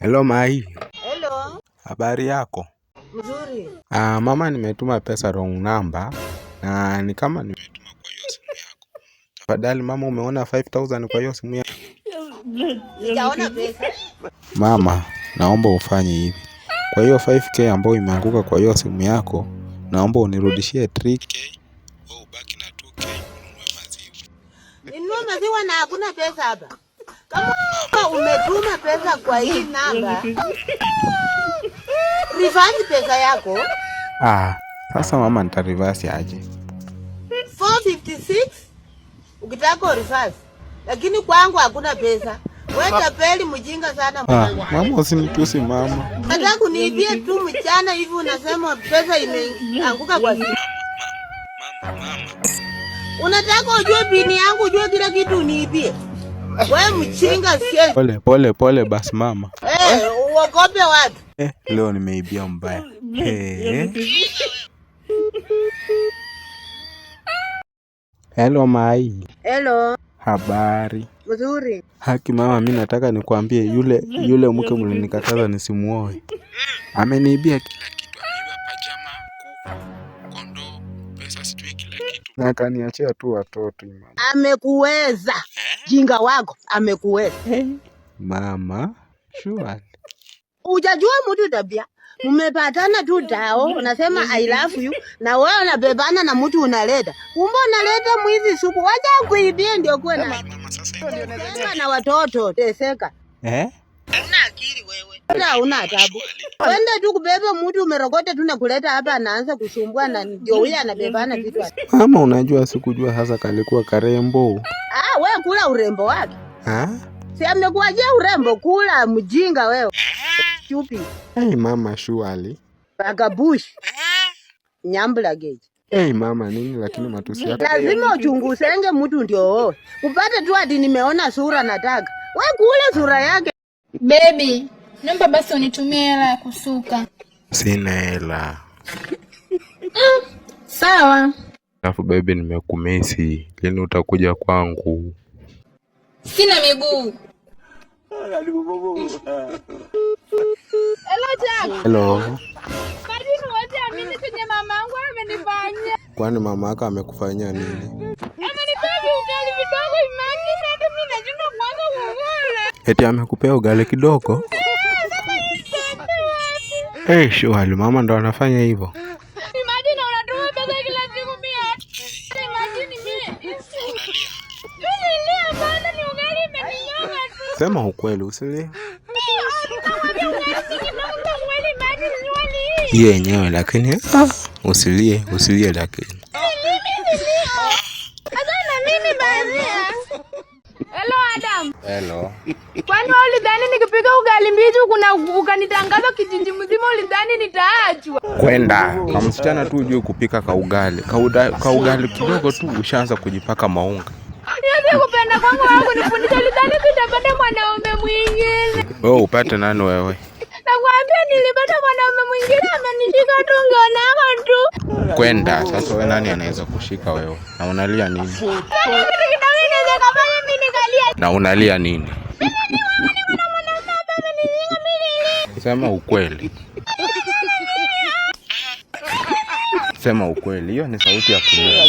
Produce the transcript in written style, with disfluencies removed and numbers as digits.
Hello Mai, Hello, habari yako? mzuri. Mama nimetuma pesa wrong number na ni kama nimetuma kwa hiyo simu yako. Tafadhali mama, umeona 5000 kwa hiyo simu yako? Sijaona pesa. Mama, naomba ufanye hivi. Kwa hiyo 5k ambayo imeanguka kwa hiyo simu yako, naomba unirudishie 3k. Wewe ubaki na 2k ununue maziwa. Ninunue maziwa na hakuna pesa hapa. Kama umetuma pesa kwa hii namba, reverse pesa yako. Sasa mama, nitareverse aje? 456 ukitaka reverse. Lakini kwangu hakuna pesa. Wewe tapeli mjinga sana mwanangu. Mama usinitusi mama. Nataka kuniibia tu mchana hivi unasema pesa imeanguka kwa simu. Mama. Unataka ujue bini yangu, ujue kila kitu uniibie. Wewe mchinga sie. Pole basi mama. Uogope watu. Leo nimeibia mbaya. Hello Mai. Hello. Habari. Mzuri. Haki mama, mimi nataka nikwambie yule mke mlinikataza nisimuoe. Ameniibia kila kitu. Ameiba pajama, kuku, kondoo, pesa, sijui kila kitu. Na kaniachia tu watoto imani. Amekuweza. Jinga wako amekuweza. Mama, sure. Hujajua mtu tabia. Mmepatana tu dao, unasema I love you, na wewe unabebana na mtu unaleta. Kumbe unaleta mwizi supu. Wacha kuibia ndio kwa na. Mama sasa hivi Na watoto teseka. Una akili wewe. Hata una adabu. Wende tu kubeba mtu umerogota tu na kuleta hapa, anaanza kusumbua na ndio huyu anabebana vitu hapa. Mama, unajua sikujua hasa kalikuwa karembo. Wewe kula urembo wake. Si amekuajia urembo, kula mjinga wewe. Chupi. Mama surely. Bagabush. Nyambla geji. Mama nini lakini matusi yako. Lazima uchungusenge mtu ndio. Upate tu hadi nimeona sura nataka. Wewe kula sura yake. Baby, naomba basi unitumie hela ya kusuka. Sina hela. Sawa. Alafu baby, nimekumisi. Lini utakuja kwangu? Sina miguu. Hello Jack. Hello. Madini wote amini kwenye mamangu amenifanyia. Kwani mama yako amekufanyia nini? Amenipea ugali kidogo imani na hata mimi najua kwanza kuola. Eti amekupea ugali kidogo? Shwali, mama ndo anafanya hivyo. Imagine unatoa pesa kila siku mia. Imagine mimi. Unalia bana, ni ugali imeninyonga tu. Sema ukweli, usilie. Hiyo yenyewe lakini usilie lakini. Adana mimi baadhi. Hello Adam. Hello. Kwani ulidhani nikipika ugali mbichi ukanitangaza kijiji mzima ulidhani nitaachwa? Kwenda kama msichana tu ujue kupika kaugali kidogo tu ushaanza kujipaka maunga. Nianze kupenda kwangu wako nifundisha ulidhani nitapata mwanaume mwingine. Wewe upate nani wewe? Nakwambia nilipata mwanaume mwingine amenishika tongo nako tu. Kwenda sasa, wewe nani anaweza kushika wewe? Na unalia nini? Na unalia nini? Sema ukweli. Sema ukweli. Hiyo ni sauti ya kulia.